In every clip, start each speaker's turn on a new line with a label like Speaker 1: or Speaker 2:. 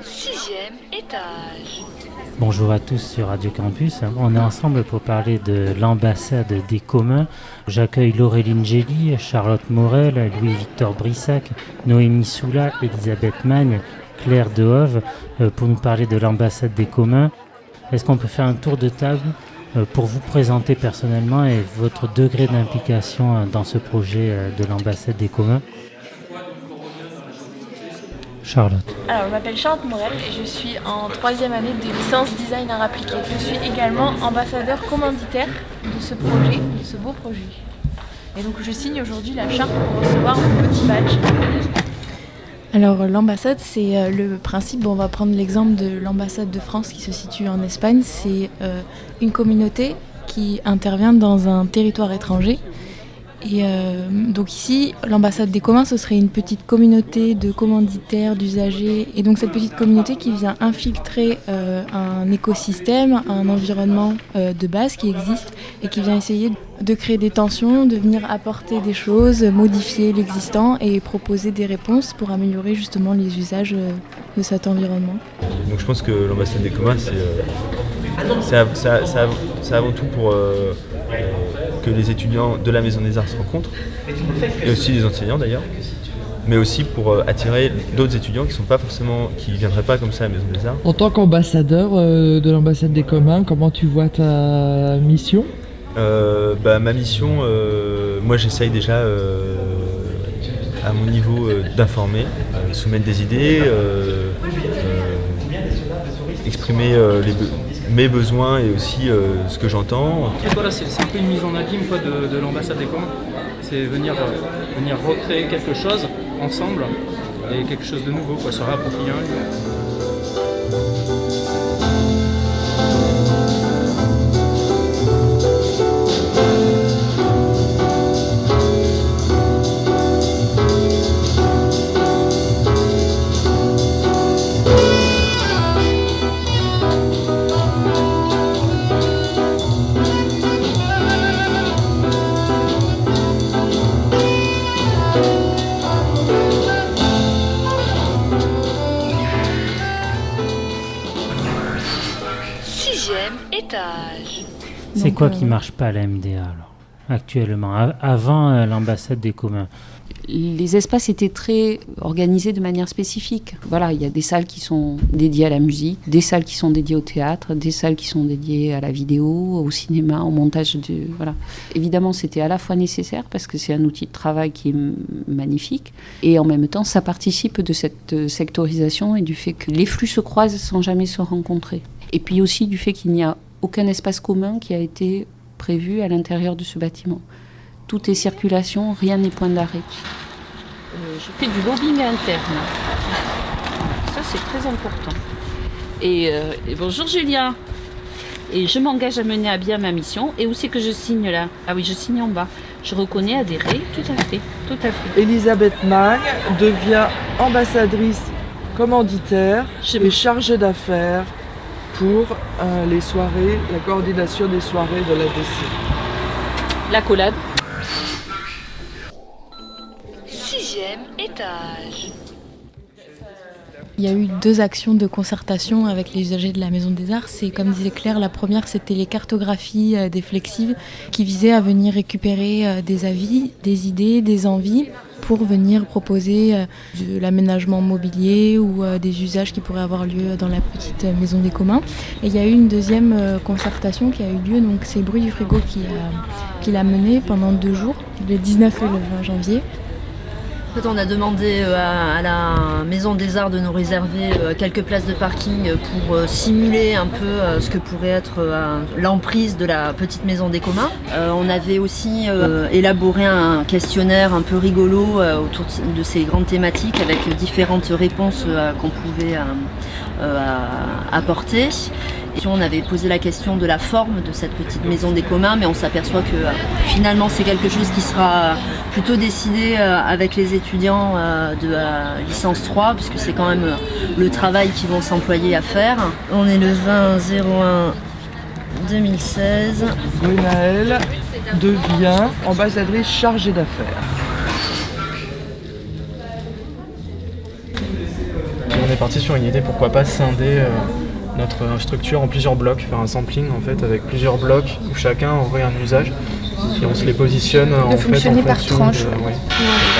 Speaker 1: Sixième étage.
Speaker 2: Bonjour à tous sur Radio Campus. On est ensemble pour parler de l'ambassade des communs. J'accueille Laureline Gély, Charlotte Morel, Louis-Victor Brissac, Noémie Soula, Elisabeth Magne, Claire Dehove pour nous parler de l'ambassade des communs. Est-ce qu'on peut faire un tour de table pour vous présenter personnellement et votre degré d'implication dans ce projet de l'ambassade des communs? Charlotte.
Speaker 3: Alors, je m'appelle Charlotte Morel et je suis en 3e année de licence design art appliqué. Je suis également ambassadeur commanditaire de ce projet, de ce beau projet. Et donc je signe aujourd'hui la charte pour recevoir mon petit badge. Alors l'ambassade, c'est le principe, on va prendre l'exemple de l'ambassade de France qui se situe en Espagne. C'est une communauté qui intervient dans un territoire étranger. Et donc ici, l'ambassade des communs, ce serait une petite communauté de commanditaires, d'usagers. Et donc cette petite communauté qui vient infiltrer un écosystème, un environnement de base qui existe et qui vient essayer de créer des tensions, de venir apporter des choses, modifier l'existant et proposer des réponses pour améliorer justement les usages de cet environnement.
Speaker 4: Donc je pense que l'ambassade des communs, c'est avant tout pour que les étudiants de la Maison des Arts se rencontrent, et aussi les enseignants d'ailleurs, mais aussi pour attirer d'autres étudiants qui viendraient pas comme ça à la Maison des Arts.
Speaker 5: En tant qu'ambassadeur de l'ambassade des communs, comment tu vois ta mission ?
Speaker 4: Ma mission, moi j'essaye déjà à mon niveau d'informer, soumettre des idées, exprimer mes besoins et aussi ce que j'entends.
Speaker 6: Et voilà, c'est un peu une mise en abîme de l'ambassade des communs. C'est venir recréer quelque chose ensemble et quelque chose de nouveau, se réapproprier un lieu.
Speaker 2: C'est quoi qui marche pas à la MDA alors, actuellement, avant l'ambassade des communs?
Speaker 7: Les espaces étaient très organisés de manière spécifique. Voilà, il y a des salles qui sont dédiées à la musique, des salles qui sont dédiées au théâtre, des salles qui sont dédiées à la vidéo, au cinéma, au montage. Voilà. Évidemment, c'était à la fois nécessaire parce que c'est un outil de travail qui est magnifique et en même temps, ça participe de cette sectorisation et du fait que les flux se croisent sans jamais se rencontrer. Et puis aussi du fait qu'il n'y a aucun espace commun qui a été prévu à l'intérieur de ce bâtiment. Tout est circulation, rien n'est point d'arrêt.
Speaker 8: Je fais du lobbying interne. Ça, c'est très important. Et bonjour Julien. Et je m'engage à mener à bien ma mission. Et où c'est que je signe là ? Ah oui, je signe en bas. Je reconnais, adhérer, tout à fait, tout à fait.
Speaker 5: Elisabeth Magne devient ambassadrice commanditaire et chargée d'affaires pour les soirées, la coordination des soirées de l'ADC.
Speaker 8: L'accolade.
Speaker 1: 6e étage.
Speaker 3: Il y a eu 2 actions de concertation avec les usagers de la Maison des Arts. C'est, comme disait Claire, la première, c'était les cartographies des flexives qui visaient à venir récupérer des avis, des idées, des envies pour venir proposer de l'aménagement mobilier ou des usages qui pourraient avoir lieu dans la petite Maison des communs. Et il y a eu une deuxième concertation qui a eu lieu, donc c'est Bruit du Frigo qui l'a menée pendant 2 jours, le 19 et le 20 janvier.
Speaker 9: En fait, on a demandé à la Maison des Arts de nous réserver quelques places de parking pour simuler un peu ce que pourrait être l'emprise de la petite Maison des communs. On avait aussi élaboré un questionnaire un peu rigolo autour de ces grandes thématiques avec différentes réponses qu'on pouvait apporter. Et on avait posé la question de la forme de cette petite Maison des communs, mais on s'aperçoit que finalement c'est quelque chose qui sera plutôt décidé avec les étudiants de licence 3, puisque c'est quand même le travail qu'ils vont s'employer à faire. On est le 20-01 2016.
Speaker 5: Gwenaëlle devient ambassadrice chargée d'affaires.
Speaker 10: On est parti sur une idée, pourquoi pas scinder notre structure en plusieurs blocs, faire un sampling en fait avec plusieurs blocs où chacun aurait un usage et on se les positionne en fait en fonction
Speaker 3: tranche.
Speaker 10: ouais.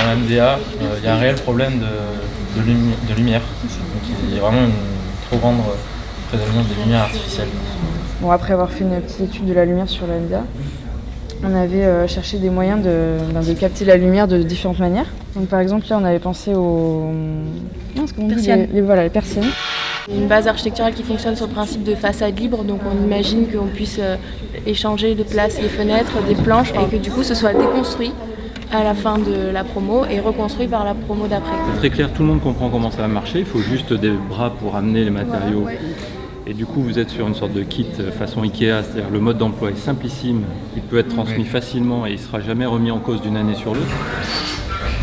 Speaker 11: Dans la MDA, il y a un réel problème de lumière. Donc il y a vraiment une trop grande prédominance des lumières artificielles.
Speaker 12: Bon, après avoir fait une petite étude de la lumière sur la MDA, on avait cherché des moyens de capter la lumière de différentes manières. Donc par exemple là on avait pensé aux
Speaker 3: Persiennes.
Speaker 12: Les persiennes.
Speaker 3: Une base architecturale qui fonctionne sur le principe de façade libre, donc on imagine qu'on puisse échanger de place les fenêtres, des planches, et que du coup ce soit déconstruit à la fin de la promo et reconstruit par la promo d'après.
Speaker 6: C'est très clair, tout le monde comprend comment ça va marcher, il faut juste des bras pour amener les matériaux.
Speaker 3: Voilà, ouais.
Speaker 6: Et du coup, vous êtes sur une sorte de kit façon Ikea, c'est-à-dire le mode d'emploi est simplissime, il peut être transmis facilement et il ne sera jamais remis en cause d'une année sur l'autre.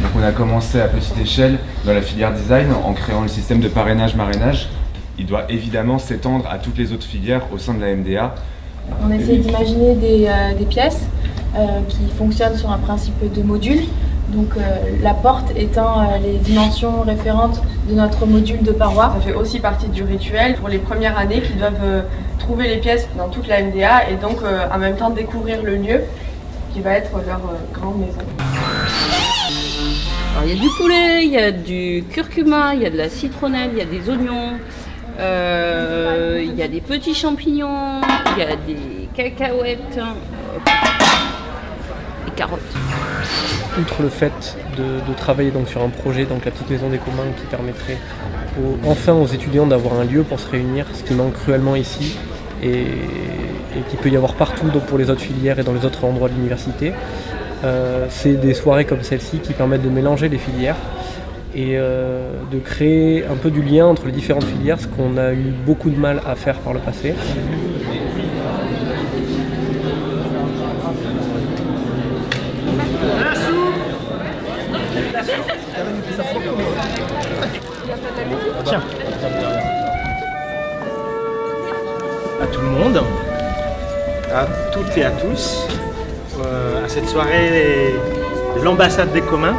Speaker 13: Donc on a commencé à petite échelle dans la filière design en créant le système de parrainage-marrainage. Il doit évidemment s'étendre à toutes les autres filières au sein de la MDA.
Speaker 3: On essaie d'imaginer des pièces qui fonctionnent sur un principe de module. Donc la porte étant les dimensions référentes de notre module de paroi.
Speaker 12: Ça fait aussi partie du rituel pour les premières années qui doivent trouver les pièces dans toute la MDA et donc en même temps découvrir le lieu qui va être leur grande maison.
Speaker 8: Alors, il y a du poulet, il y a du curcuma, il y a de la citronnelle, il y a des oignons, il y a des petits champignons, il y a des cacahuètes et carottes.
Speaker 14: Outre le fait de travailler donc sur un projet, donc la petite maison des communs qui permettrait enfin aux étudiants d'avoir un lieu pour se réunir, ce qui manque cruellement ici et qui peut y avoir partout donc pour les autres filières et dans les autres endroits de l'université. C'est des soirées comme celle-ci qui permettent de mélanger les filières et de créer un peu du lien entre les différentes filières, ce qu'on a eu beaucoup de mal à faire par le passé.
Speaker 10: Tiens. À tout le monde, à toutes et à tous, à cette soirée de l'ambassade des communs,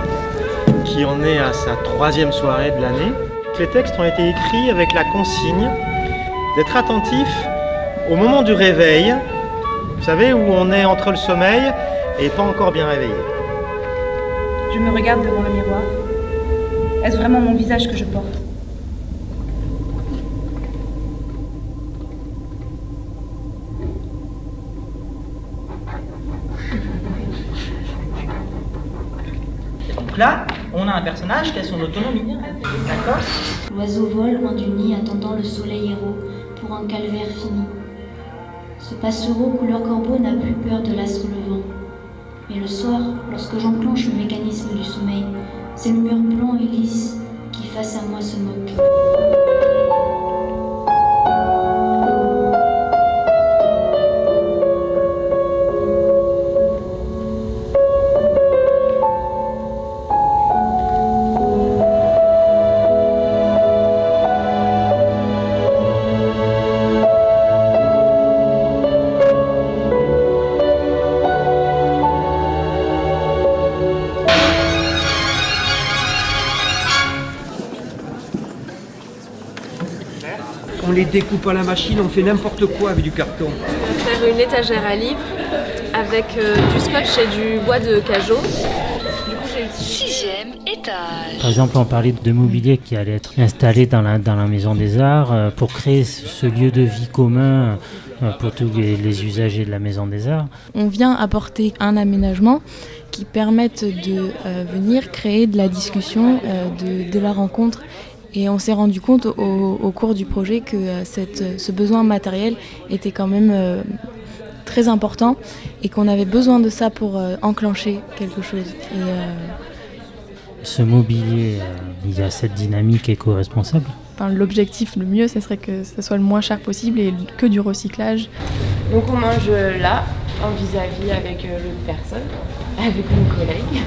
Speaker 10: qui en est à sa 3e soirée de l'année. Les textes ont été écrits avec la consigne d'être attentif au moment du réveil, vous savez, où on est entre le sommeil et pas encore bien réveillé.
Speaker 15: Je me regarde devant le miroir. Est-ce vraiment mon visage que je porte ?
Speaker 16: Donc là, on a un personnage qui a son autonomie, d'accord ?
Speaker 17: L'oiseau vole loin du nid attendant le soleil héros pour un calvaire fini. Ce passereau couleur corbeau n'a plus peur de l'astre levant. Mais le soir, lorsque j'enclenche le mécanisme du sommeil, c'est le mur blanc et lisse qui face à moi se moque.
Speaker 18: On les découpe à la machine, on fait n'importe quoi avec du carton.
Speaker 3: On va faire une étagère à livres avec du scotch et du bois de cajot. Du coup, j'ai utilisé
Speaker 1: 6e étage.
Speaker 2: Par exemple, on parlait de mobilier qui allait être installé dans la Maison des Arts pour créer ce lieu de vie commun pour tous les usagers de la Maison des Arts.
Speaker 3: On vient apporter un aménagement qui permette de venir créer de la discussion, de la rencontre. Et on s'est rendu compte au cours du projet que ce besoin matériel était quand même très important et qu'on avait besoin de ça pour enclencher quelque chose.
Speaker 2: Ce mobilier, il y a cette dynamique éco-responsable.
Speaker 3: Enfin, l'objectif le mieux, ce serait que ce soit le moins cher possible et que du recyclage.
Speaker 12: Donc on mange là, en vis-à-vis avec l'autre personne, avec mon collègue.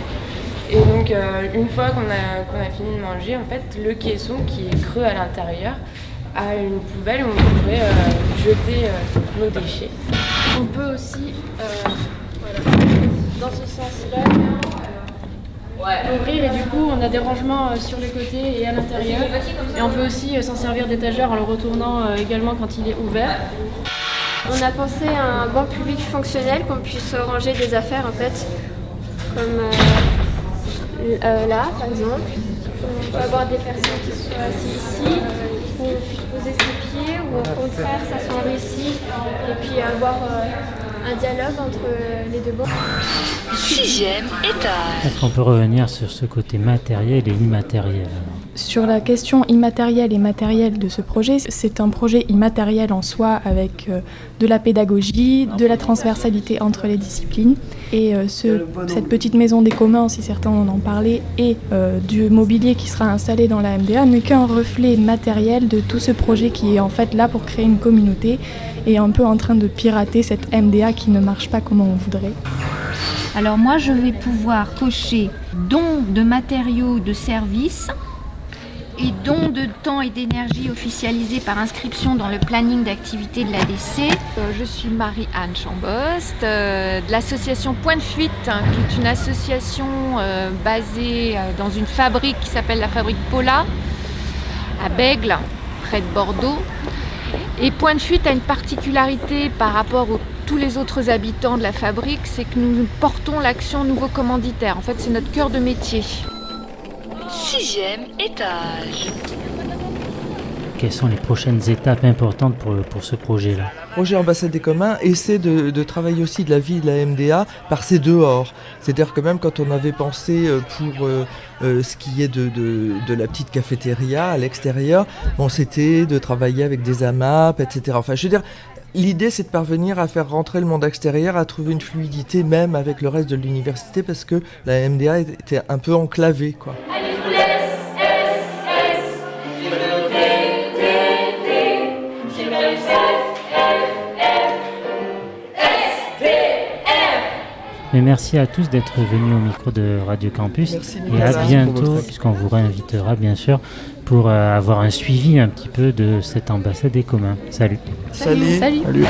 Speaker 12: Et donc une fois qu'on a fini de manger, en fait, le caisson qui est creux à l'intérieur a une poubelle où on pourrait jeter
Speaker 3: nos déchets. On peut aussi, dans ce sens-là, ouvrir et du coup on a des rangements sur les côtés et à l'intérieur. Et on peut aussi s'en servir d'étagère en le retournant également quand il est ouvert.
Speaker 19: On a pensé à un banc public fonctionnel qu'on puisse ranger des affaires en fait, comme là par exemple. On peut avoir des personnes qui soient assises ici, qui vont poser ses pieds ou au contraire s'asseoir ici et puis avoir un dialogue entre les deux bancs.
Speaker 1: 6e étage.
Speaker 2: Est-ce qu'on peut revenir sur ce côté matériel et immatériel?
Speaker 20: Sur la question immatérielle et matérielle de ce projet, c'est un projet immatériel en soi avec de la pédagogie, de la transversalité entre les disciplines. Et cette petite maison des communs, si certains en ont parlé, et du mobilier qui sera installé dans la MDA n'est qu'un reflet matériel de tout ce projet qui est en fait là pour créer une communauté et un peu en train de pirater cette MDA qui ne marche pas comme on voudrait.
Speaker 21: Alors moi je vais pouvoir cocher don de matériaux de services et don de temps et d'énergie officialisé par inscription dans le planning d'activité de l'ADC.
Speaker 22: Je suis Marie-Anne Chambost de l'association Point de Fuite, qui est une association basée dans une fabrique qui s'appelle la fabrique Paula, à Bègles, près de Bordeaux. Et Point de Fuite a une particularité par rapport à tous les autres habitants de la fabrique, c'est que nous portons l'action nouveau commanditaire. En fait, c'est notre cœur de métier.
Speaker 1: 6e étage.
Speaker 2: Quelles sont les prochaines étapes importantes pour ce projet-là?
Speaker 23: Le projet Ambassade des communs essaie de travailler aussi de la vie de la MDA par ses dehors. C'est-à-dire que même quand on avait pensé pour ce qui est de la petite cafétéria à l'extérieur, bon, c'était de travailler avec des AMAP, etc. Enfin, je veux dire, l'idée, c'est de parvenir à faire rentrer le monde extérieur, à trouver une fluidité même avec le reste de l'université, parce que la MDA était un peu enclavée, quoi.
Speaker 21: Allez, je vous laisse.
Speaker 2: Mais merci à tous d'être venus au micro de Radio Campus. Et à bientôt, puisqu'on vous réinvitera bien sûr pour avoir un suivi un petit peu de cette ambassade des communs. Salut.
Speaker 23: Salut.
Speaker 3: Salut.
Speaker 23: Salut.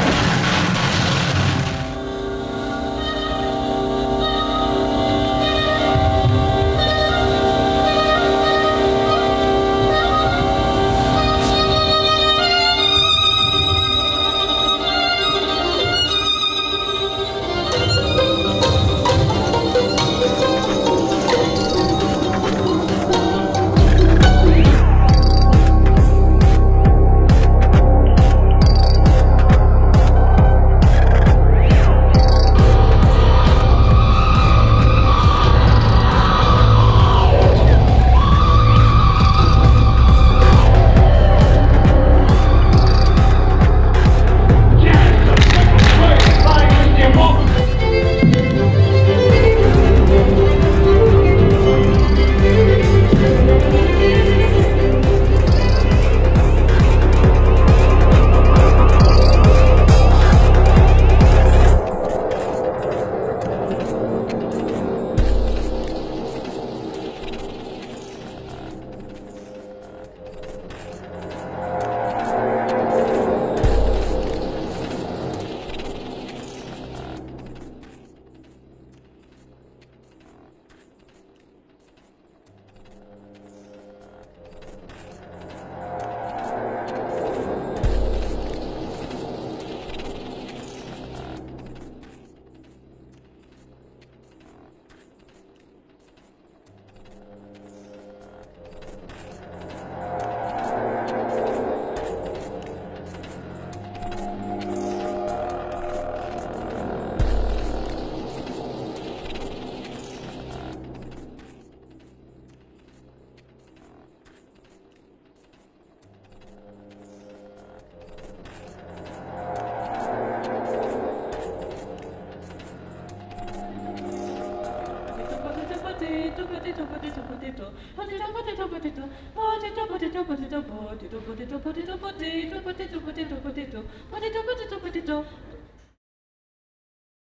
Speaker 3: Potato.